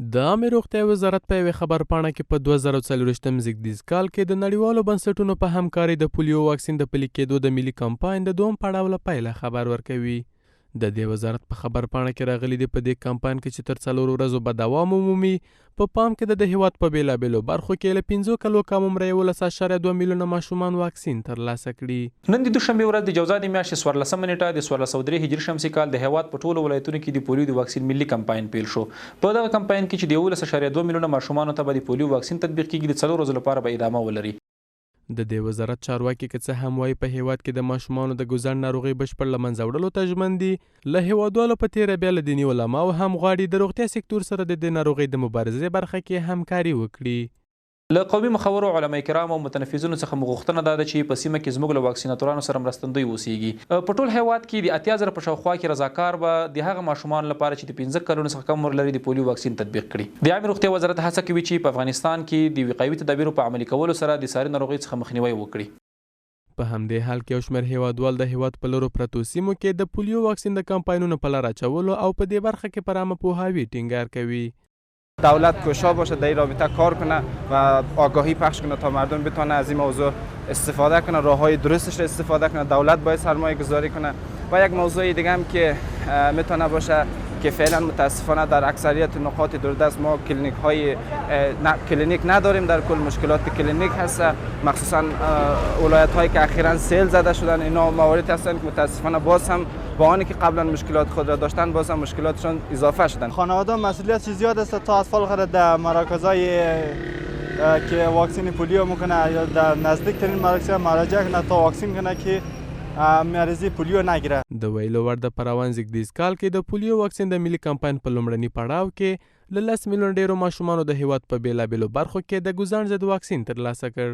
د عامې روغتیا وزارت په یوې خبرپاڼه کې په 2024 زیږدیز کال کې د نړیوالو بنسټونو په همکارۍ د پولیو واکسین د پلي کېدو د ملي کمپاین د دوم پړاو له پیله خبر ورکوي. د دې وزارت په خبرپاڼه کې راغلي دي په دې کمپاین کې چې تر 4 ورځو به دوام ومومي په پام کې د هیواد په بیلابیلو برخو کې له 5 کلو کم عمره 11.2 میلیونه ماشومان واکسین ترلاسه کړي. نن د دوشنبه ورځ د جوزا د میاشتې 14 نیټه د 1403 هجري شمسي کال د هیواد په ټولو ولایتونو کې د پولیو د واکسین ملي کمپاین پیل شو. په دغه کمپاین کې چې د 11.2 میلیونه ماشومان ته به د پولیو واکسین تطبیق کیږي د 4 ورځو لپاره به ادامه ولري. د دې وزارت چارواکي که څه هم وایي په هیواد کې د ماشومانو د ګوزڼ ناروغۍ بشپړ له منځه وړلو ته ژمن دي، له هیوادوالو په تیره بیا له دیني علماو هم غواړي د روغتیا سکتور سره د دې ناروغۍ د مبارزې برخه کې همکاري وکړي. له قومي مخورو علما کرام او متنفذینو څخه غوښتنه ده چې په سیمه کې زموږ له واکسیناتورانو سره مرستندوی اوسیږي. په ټول هیواد کې د 80,000 په شاوخوا کې رضاکار به د هغه ماشومان لپاره چې د 15 کلونو څخه کم عمر لري د پولیو واکسین تطبیق کړي. د عامه روغتیا وزارت هڅه کوي چې په افغانستان کې د وقایوي تدابیرو په عملي کولو سره د ساري ناروغۍ څخه مخنیوي وکړي. په همدې حال کې یو شمېر هیوادوال د هیواد په لرو پرتو سیمو کې د پولیو واکسین د کمپاینونو په لار اچولو او په دې برخه کې پر عامه پوهاوی ټینګار کوي. دولت کوشا باشه در این رابطه کار کنه و آگاهی پخش کنه تا مردم بتونه از این موضوع استفاده کنه، راههای درستش را استفاده کنه. دولت باید سرمایه گذاری کنه. و یک موضوع دیگه هم که میتونه باشه که فعلا متاسفانه در اکثریت نقاط دوردست ما کلینیک نداریم. در کل مشکلات کلینیک هست، مخصوصا ولایت هایی که اخیراً سیل زده شدن. اینا مواردی هستند که متاسفانه باز هم با آنی که قبلا مشکلات خود را داشتن باز هم مشکلاتشون اضافه شدن. خانواده مسئولیت زیاد است تا اطفال خود در مراکزهای که واکسین پولیو میکنه یا در نزدیکترین مراجع کنه تا واکسین کنه که مریضی پولیو نگیره. د ویلو ور د پروان زیږدیز کال کې د پولیو واکسین د ملي کمپاین په لومړني پړاو کې له 10 میلیون ډیرو ماشومانو د هیواد په بیلابیلو برخو کې د ګوزڼ ضد واکسین ترلاسه کړ.